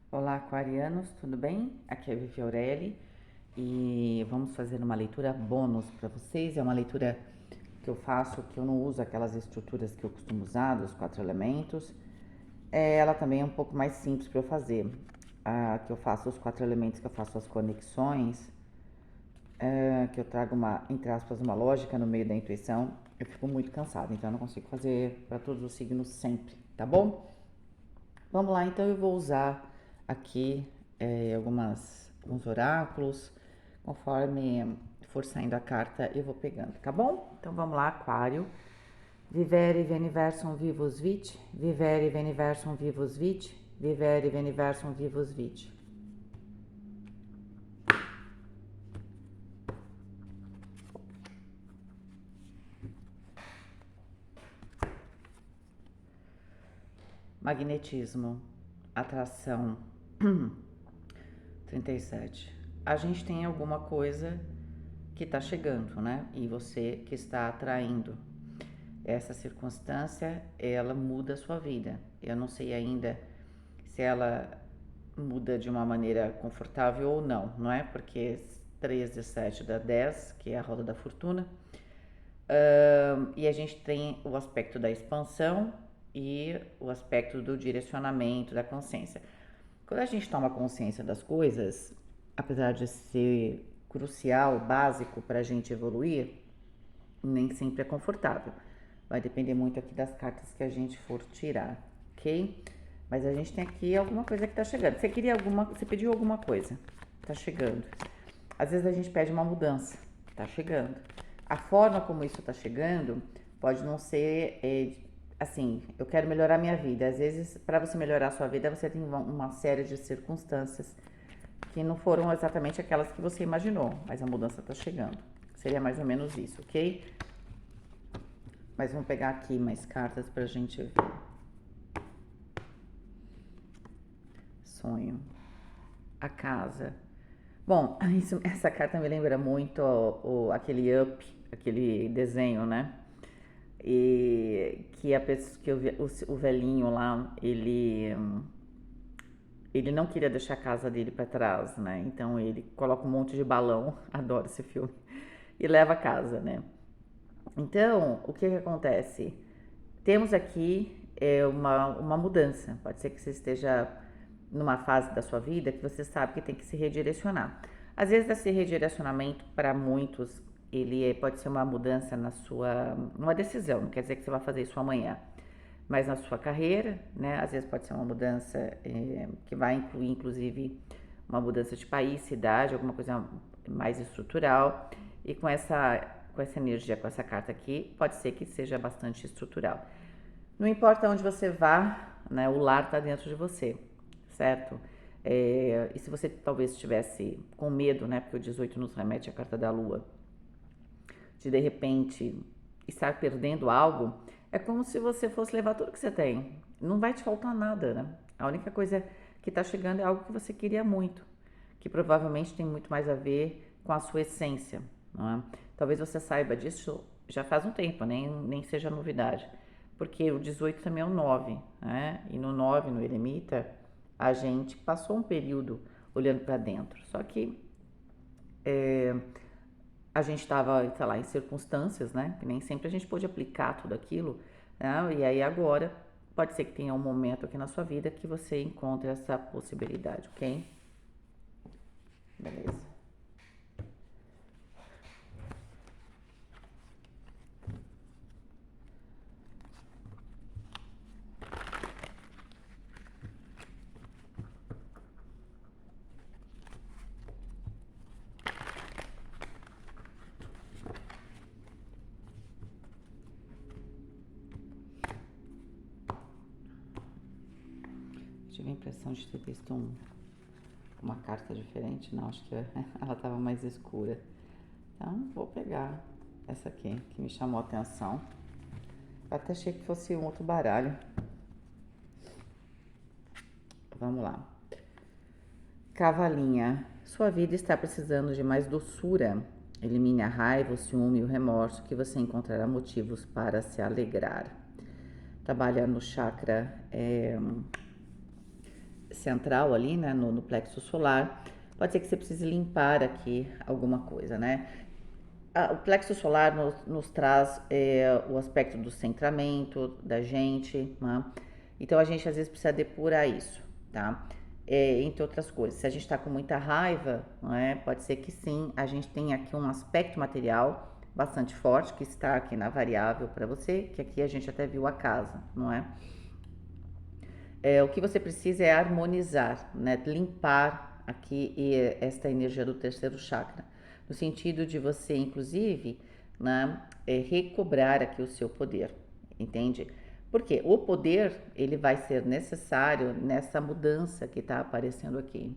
Olá, aquarianos, tudo bem? Aqui é a Vivi Aureli e vamos fazer uma leitura bônus para vocês. É uma leitura que eu faço, que eu não uso aquelas estruturas que eu costumo usar, dos 4 elementos. Ela também é um pouco mais simples para eu fazer. Que eu faço os 4 elementos, que eu faço as conexões, que eu trago uma, entre aspas, uma lógica no meio da intuição. Eu fico muito cansada, então eu não consigo fazer para todos os signos sempre, tá bom? Vamos lá, então eu vou usar aqui alguns oráculos, conforme for saindo a carta eu vou pegando, tá bom? Então vamos lá, Aquário. Vivere veniversum vivus vit, vivere veniversum vivus vit, vivere veniversum vivus vit. Magnetismo, atração, 37. A gente tem alguma coisa que está chegando, né? E você que está atraindo. Essa circunstância, ela muda a sua vida. Eu não sei ainda se ela muda de uma maneira confortável ou não, não é? Porque 3 de 7 dá 10, que é a roda da fortuna. E a gente tem o aspecto da expansão e o aspecto do direcionamento, da consciência. Quando a gente toma consciência das coisas, apesar de ser crucial, básico para a gente evoluir, nem sempre é confortável. Vai depender muito aqui das cartas que a gente for tirar, ok? Mas a gente tem aqui alguma coisa que tá chegando. Você pediu alguma coisa, tá chegando. Às vezes a gente pede uma mudança, tá chegando. A forma como isso tá chegando pode não ser assim, eu quero melhorar minha vida. Às vezes, para você melhorar a sua vida, você tem uma série de circunstâncias que não foram exatamente aquelas que você imaginou, mas a mudança tá chegando. Seria mais ou menos isso, ok? Mas vamos pegar aqui mais cartas pra gente ver. Sonho. A casa. Bom, essa carta me lembra muito aquele Up, aquele desenho, né? E que a pessoa, o velhinho lá, ele não queria deixar a casa dele para trás, né? Então ele coloca um monte de balão, adoro esse filme, e leva a casa, né? Então, o que acontece? Temos aqui uma mudança. Pode ser que você esteja numa fase da sua vida que você sabe que tem que se redirecionar. Às vezes, esse redirecionamento, para muitos, pode ser uma mudança numa decisão. Não quer dizer que você vai fazer isso amanhã, mas na sua carreira, né? Às vezes pode ser uma mudança que vai incluir, inclusive, uma mudança de país, cidade, alguma coisa mais estrutural. E com essa energia, com essa carta aqui, pode ser que seja bastante estrutural. Não importa onde você vá, né? O lar está dentro de você, certo? E se você talvez estivesse com medo, né? Porque o 18 nos remete à carta da lua, de repente estar perdendo algo, é como se você fosse levar tudo que você tem. Não vai te faltar nada, né? A única coisa que está chegando é algo que você queria muito, que provavelmente tem muito mais a ver com a sua essência, não é? Talvez você saiba disso já faz um tempo, nem seja novidade, porque o 18 também é o 9, né? E no 9, no Eremita, a gente passou um período olhando para dentro, só que a gente estava, sei lá, em circunstâncias, né? Que nem sempre a gente pôde aplicar tudo aquilo, né? E aí agora pode ser que tenha um momento aqui na sua vida que você encontre essa possibilidade, ok? Beleza. Tive a impressão de ter visto uma carta diferente, não, acho que ela estava mais escura. Então, vou pegar essa aqui, que me chamou a atenção. Eu até achei que fosse um outro baralho. Vamos lá. Cavalinha, sua vida está precisando de mais doçura. Elimine a raiva, o ciúme e o remorso que você encontrará motivos para se alegrar. Trabalha no chakra central ali, né, no plexo solar. Pode ser que você precise limpar aqui alguma coisa, né? O plexo solar nos traz o aspecto do centramento da gente, né? Então a gente às vezes precisa depurar isso, tá? Entre outras coisas, se a gente está com muita raiva, né, pode ser que sim, a gente tenha aqui um aspecto material bastante forte que está aqui na variável para você, que aqui a gente até viu a casa, não é? O que você precisa é harmonizar, né? Limpar aqui esta energia do terceiro chakra, no sentido de você, inclusive, né, recobrar aqui o seu poder, entende? Porque o poder ele vai ser necessário nessa mudança que está aparecendo aqui.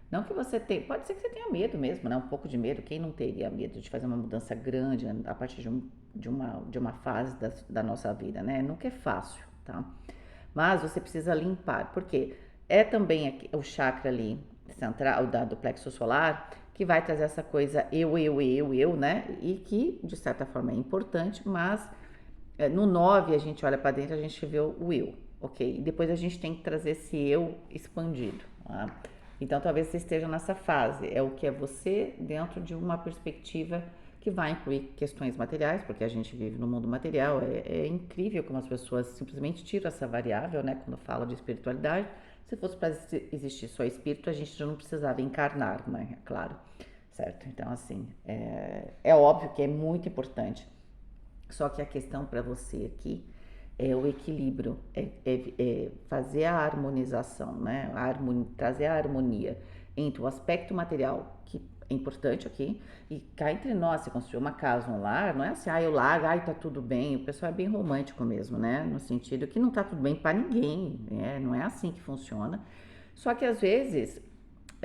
Não que você tenha, pode ser que você tenha medo mesmo, né? Um pouco de medo. Quem não teria medo de fazer uma mudança grande a partir de uma fase da nossa vida, né? Nunca é fácil, tá? Mas você precisa limpar, porque é também aqui, o chakra ali central do plexo solar que vai trazer essa coisa eu, né? E que de certa forma é importante, mas no 9 a gente olha para dentro, a gente vê o eu, ok? E depois a gente tem que trazer esse eu expandido. Tá? Então talvez você esteja nessa fase, é o que é você dentro de uma perspectiva que vai incluir questões materiais, porque a gente vive no mundo material. É incrível como as pessoas simplesmente tiram essa variável, né? Quando fala de espiritualidade, se fosse para existir só espírito, a gente já não precisava encarnar, né? Claro, certo? Então, assim, é óbvio que é muito importante. Só que a questão para você aqui é o equilíbrio, é fazer a harmonização, né? Trazer a harmonia entre o aspecto material, que é importante aqui, e cá entre nós, se construir uma casa, um lar, não é assim, eu largo, tá tudo bem. O pessoal é bem romântico mesmo, né? No sentido que não tá tudo bem para ninguém, né? Não é assim que funciona. Só que às vezes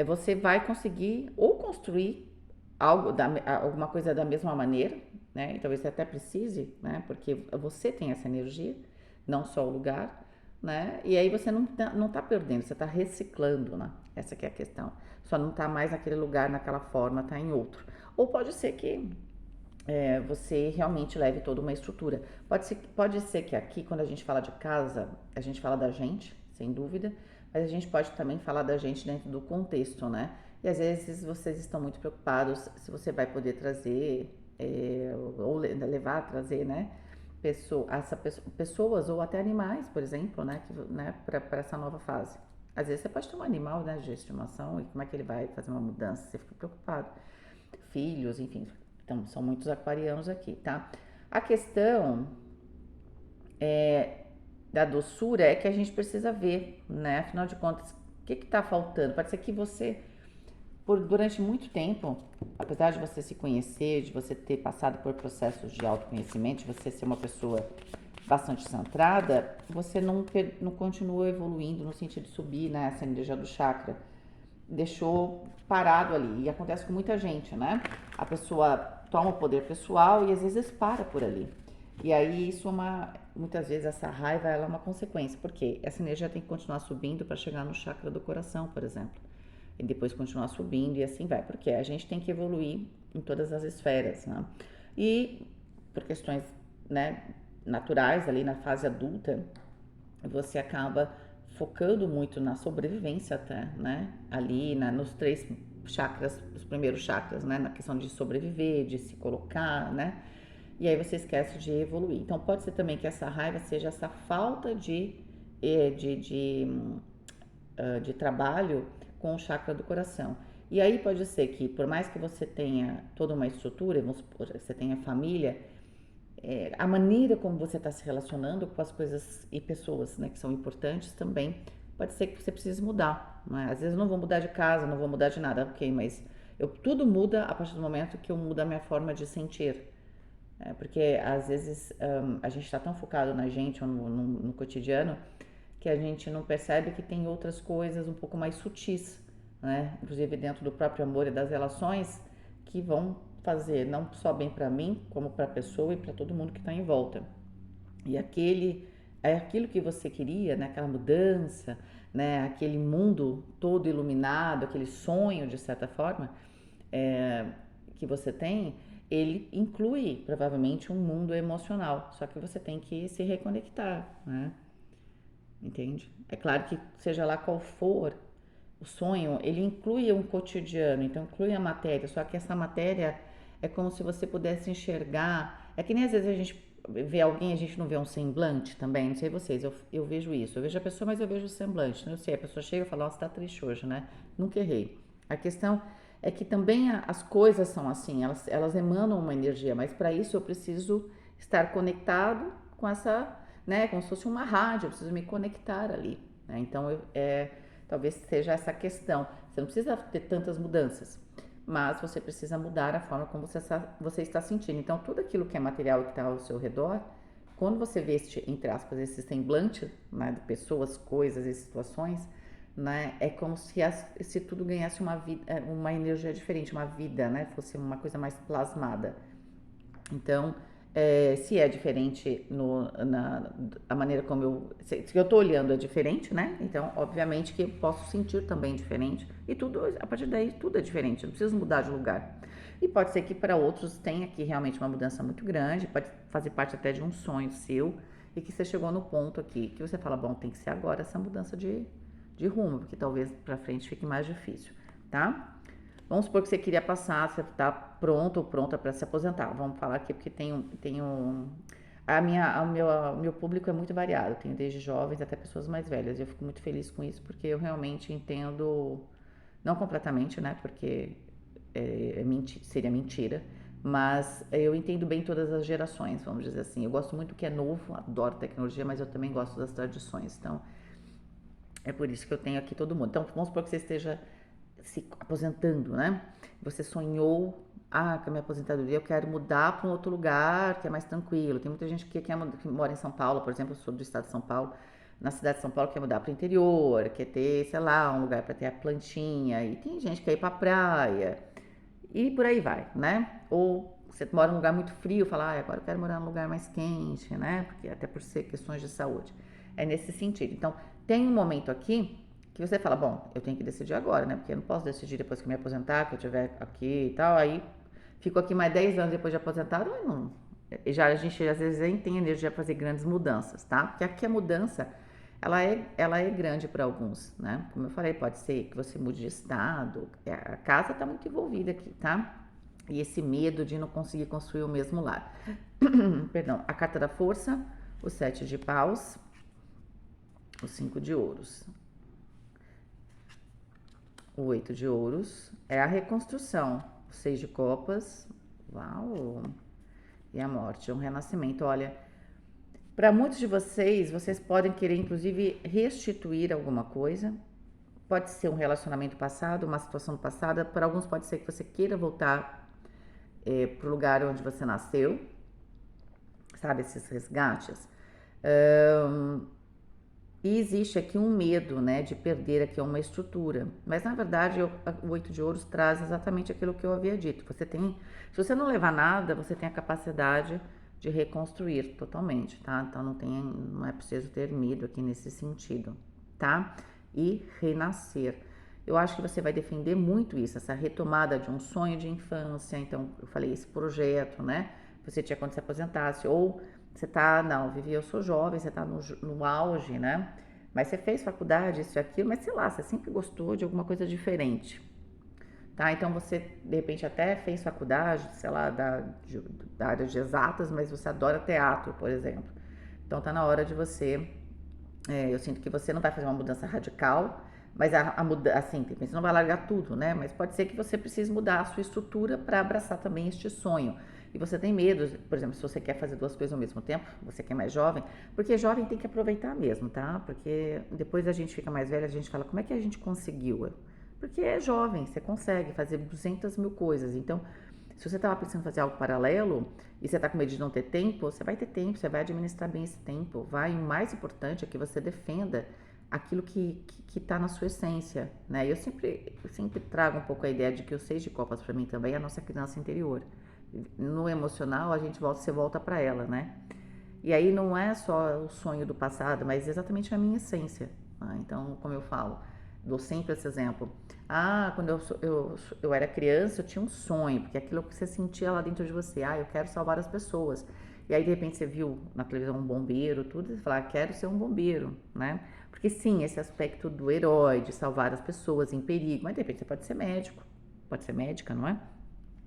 você vai conseguir ou construir alguma coisa da mesma maneira, né? E talvez você até precise, né? Porque você tem essa energia, não só o lugar, né? E aí você não tá perdendo, você tá reciclando, né? Essa que é a questão. Só não tá mais naquele lugar, naquela forma, tá em outro. Ou pode ser que você realmente leve toda uma estrutura. Pode ser que aqui, quando a gente fala de casa, a gente fala da gente, sem dúvida, mas a gente pode também falar da gente dentro do contexto, né? E às vezes vocês estão muito preocupados se você vai poder trazer, ou levar, trazer, né? Pessoas ou até animais, por exemplo, né? Para essa nova fase. Às vezes você pode ter um animal, né, de estimação, e como é que ele vai fazer uma mudança? Você fica preocupado. Filhos, enfim. Então, são muitos aquarianos aqui, tá? A questão da doçura é que a gente precisa ver, né? Afinal de contas, o que tá faltando? Pode ser que você, durante muito tempo, apesar de você se conhecer, de você ter passado por processos de autoconhecimento, de você ser uma pessoa bastante centrada, você não continua evoluindo no sentido de subir, né, essa energia do chakra. Deixou parado ali. E acontece com muita gente, né? A pessoa toma o poder pessoal e às vezes para por ali. E aí isso muitas vezes essa raiva ela é uma consequência, porque essa energia tem que continuar subindo para chegar no chakra do coração, por exemplo. E depois continuar subindo e assim vai, porque a gente tem que evoluir em todas as esferas, né? E por questões, né, naturais ali na fase adulta, você acaba focando muito na sobrevivência até, né? Ali nos 3 chakras, os primeiros chakras, né? Na questão de sobreviver, de se colocar, né? E aí você esquece de evoluir. Então pode ser também que essa raiva seja essa falta de trabalho com o chakra do coração. E aí pode ser que, por mais que você tenha toda uma estrutura, vamos supor, você tenha família, a maneira como você está se relacionando com as coisas e pessoas, né, que são importantes também, pode ser que você precise mudar. Né? Às vezes eu não vou mudar de casa, não vou mudar de nada, ok, mas tudo muda a partir do momento que eu mudo a minha forma de sentir. Porque às vezes a gente está tão focado na gente ou no cotidiano que a gente não percebe que tem outras coisas um pouco mais sutis, né? Inclusive dentro do próprio amor e das relações, que vão fazer não só bem para mim, como para a pessoa e para todo mundo que está em volta. E aquilo que você queria, né? Aquela mudança, né? Aquele mundo todo iluminado, aquele sonho de certa forma que você tem, ele inclui provavelmente um mundo emocional. Só que você tem que se reconectar, né? entende? É claro que seja lá qual for o sonho, ele inclui um cotidiano, então inclui a matéria, só que essa matéria é como se você pudesse enxergar. É que nem às vezes a gente vê alguém, a gente não vê um semblante também, não sei vocês, eu vejo isso. Eu vejo a pessoa, mas eu vejo o semblante, né? Eu sei, a pessoa chega e fala, nossa, tá triste hoje, né? Nunca errei. A questão é que também as coisas são assim, elas emanam uma energia, mas para isso eu preciso estar conectado com essa, né? Como se fosse uma rádio, eu preciso me conectar ali, né? Então, talvez seja essa questão. Você não precisa ter tantas mudanças, mas você precisa mudar a forma como você está sentindo. Então, tudo aquilo que é material que está ao seu redor, quando você vê, entre aspas, esse semblante, né, de pessoas, coisas e situações, né, é como se tudo ganhasse uma energia diferente, uma vida, né, fosse uma coisa mais plasmada. Então, se é diferente a maneira como se eu estou olhando é diferente, né? Então, obviamente que eu posso sentir também diferente. E tudo, a partir daí, tudo é diferente. Eu não preciso mudar de lugar. E pode ser que para outros tenha aqui realmente uma mudança muito grande, pode fazer parte até de um sonho seu, e que você chegou no ponto aqui que você fala, bom, tem que ser agora essa mudança de rumo, porque talvez para frente fique mais difícil, tá? Vamos supor que você queria passar, você está pronto ou pronta para se aposentar. Vamos falar aqui porque o meu público é muito variado. Eu tenho desde jovens até pessoas mais velhas. Eu fico muito feliz com isso porque eu realmente entendo, não completamente, né? Porque seria mentira, mas eu entendo bem todas as gerações, vamos dizer assim. Eu gosto muito do que é novo, adoro tecnologia, mas eu também gosto das tradições. Então, é por isso que eu tenho aqui todo mundo. Então, vamos supor que você esteja se aposentando, né? Você sonhou, com a minha aposentadoria eu quero mudar para um outro lugar que é mais tranquilo. Tem muita gente que mora em São Paulo, por exemplo, eu sou do estado de São Paulo. Na cidade de São Paulo quer mudar para o interior, quer ter, sei lá, um lugar para ter a plantinha. E tem gente que quer ir para a praia. E por aí vai, né? Ou você mora num lugar muito frio, fala, agora eu quero morar num lugar mais quente, né? Porque até por ser questões de saúde. É nesse sentido. Então, tem um momento aqui que você fala, bom, eu tenho que decidir agora, né? Porque eu não posso decidir depois que me aposentar, que eu estiver aqui e tal. Aí fico aqui mais 10 anos depois de aposentado, aí não. A gente às vezes nem tem energia para fazer grandes mudanças, tá? Porque aqui a mudança ela é grande para alguns, né? Como eu falei, pode ser que você mude de estado, a casa está muito envolvida aqui, tá? E esse medo de não conseguir construir o mesmo lar. Perdão, a carta da força, o 7 de paus, o 5 de ouros. O 8 de ouros é a reconstrução, o 6 de copas, uau, e a morte, é um renascimento. Olha, para muitos de vocês podem querer inclusive restituir alguma coisa. Pode ser um relacionamento passado, uma situação passada. Para alguns pode ser que você queira voltar para o lugar onde você nasceu, sabe, esses resgates. E existe aqui um medo, né, de perder aqui uma estrutura. Mas na verdade o 8 de ouros traz exatamente aquilo que eu havia dito. Se você não levar nada, você tem a capacidade de reconstruir totalmente, tá? Então não é preciso ter medo aqui nesse sentido, tá? E renascer. Eu acho que você vai defender muito isso, essa retomada de um sonho de infância. Então, eu falei, esse projeto, né? Você tinha quando se aposentasse, ou você tá, não, Vivi, eu sou jovem, você tá no auge, né? Mas você fez faculdade, isso e aquilo, mas sei lá, você sempre gostou de alguma coisa diferente, tá? Então você, de repente, até fez faculdade, sei lá, da área de exatas, mas você adora teatro, por exemplo. Então tá na hora de você, eu sinto que você não vai fazer uma mudança radical, mas assim, você não vai largar tudo, né? Mas pode ser que você precise mudar a sua estrutura para abraçar também este sonho. E você tem medo, por exemplo, se você quer fazer duas coisas ao mesmo tempo, você que é mais jovem, porque jovem tem que aproveitar mesmo, tá? Porque depois a gente fica mais velha, a gente fala, como é que a gente conseguiu? Porque é jovem, você consegue fazer 200 mil coisas. Então, se você estava pensando em fazer algo paralelo e você está com medo de não ter tempo, você vai ter tempo, você vai administrar bem esse tempo. E o mais importante é que você defenda aquilo que está na sua essência, né? Eu sempre trago um pouco a ideia de que o 6 de copas para mim também é a nossa criança interior. No emocional, você volta para ela, né? E aí não é só o sonho do passado, mas exatamente a minha essência. Então, como eu falo, dou sempre esse exemplo. Quando eu era criança, eu tinha um sonho, porque aquilo que você sentia lá dentro de você, eu quero salvar as pessoas. E aí, de repente, você viu na televisão um bombeiro, tudo, e você fala, quero ser um bombeiro, né? Porque sim, esse aspecto do herói, de salvar as pessoas em perigo, mas de repente você pode ser médico, pode ser médica, não é?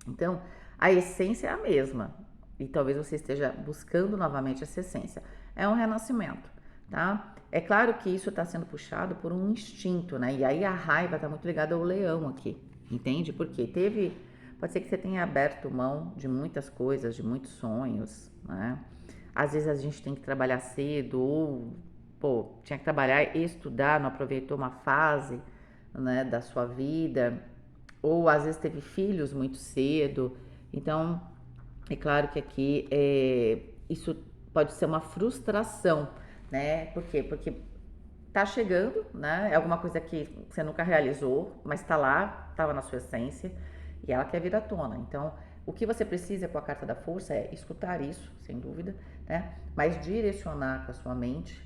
Então, a essência é a mesma. E talvez você esteja buscando novamente essa essência. É um renascimento, tá? É claro que isso está sendo puxado por um instinto, né? E aí a raiva está muito ligada ao leão aqui, entende? Porque pode ser que você tenha aberto mão de muitas coisas, de muitos sonhos, né? Às vezes a gente tem que trabalhar cedo ou, pô, tinha que trabalhar e estudar, não aproveitou uma fase, né, da sua vida, ou às vezes teve filhos muito cedo. Então, é claro que aqui isso pode ser uma frustração, né? Por quê? Porque tá chegando, né? É alguma coisa que você nunca realizou, mas tá lá, tava na sua essência e ela quer vir à tona. Então, o que você precisa com a carta da força é escutar isso, sem dúvida, né? Mas direcionar com a sua mente,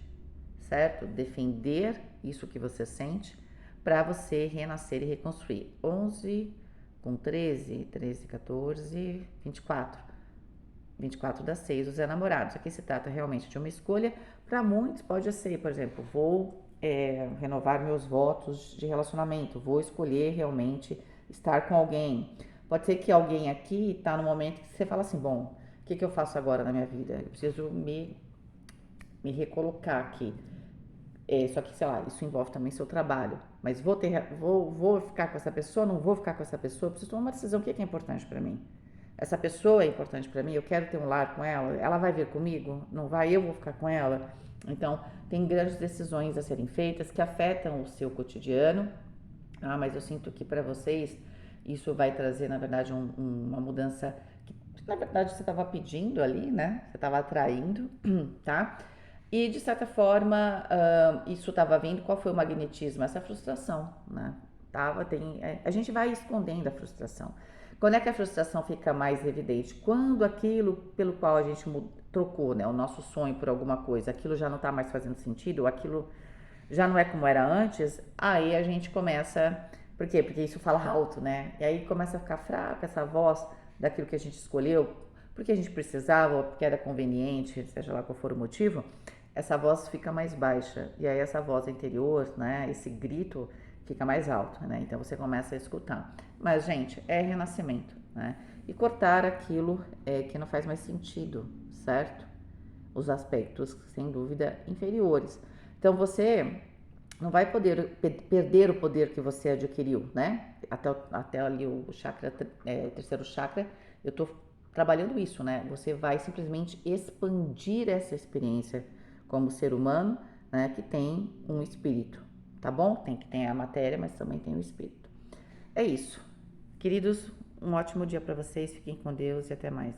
certo? Defender isso que você sente para você renascer e reconstruir. 11 com 13, 13, 14, 24. 24 das 6, os enamorados. Aqui se trata realmente de uma escolha. Para muitos pode ser, por exemplo, vou renovar meus votos de relacionamento, vou escolher realmente estar com alguém. Pode ser que alguém aqui está no momento que você fala assim, bom, o que eu faço agora na minha vida? Eu preciso me recolocar aqui. Só que, sei lá, isso envolve também seu trabalho. Mas vou ficar com essa pessoa, não vou ficar com essa pessoa, eu preciso tomar uma decisão, o que é importante para mim? Essa pessoa é importante para mim, eu quero ter um lar com ela vai vir comigo? Não vai? Eu vou ficar com ela? Então, tem grandes decisões a serem feitas que afetam o seu cotidiano. Ah, mas eu sinto que para vocês isso vai trazer, na verdade, uma mudança que, na verdade, você estava pedindo ali, né? Você estava atraindo, tá? E, de certa forma, isso estava vindo. Qual foi o magnetismo? Essa frustração, né? A gente vai escondendo a frustração. Quando é que a frustração fica mais evidente? Quando aquilo pelo qual a gente trocou, né, o nosso sonho por alguma coisa, aquilo já não está mais fazendo sentido, aquilo já não é como era antes, aí a gente começa. Por quê? Porque isso fala alto, né? E aí começa a ficar fraca essa voz daquilo que a gente escolheu, porque a gente precisava, ou porque era conveniente, seja lá qual for o motivo, essa voz fica mais baixa. E aí essa voz interior, né, esse grito fica mais alto, né? Então você começa a escutar. Mas, gente, é renascimento, né? E cortar aquilo que não faz mais sentido, certo? Os aspectos, sem dúvida, inferiores. Então você não vai poder perder o poder que você adquiriu, né? Até ali o chakra, terceiro chakra, eu tô trabalhando isso, né? Você vai simplesmente expandir essa experiência como ser humano, né? Que tem um espírito, tá bom? Tem a matéria, mas também tem o espírito. É isso. Queridos, um ótimo dia para vocês. Fiquem com Deus e até mais.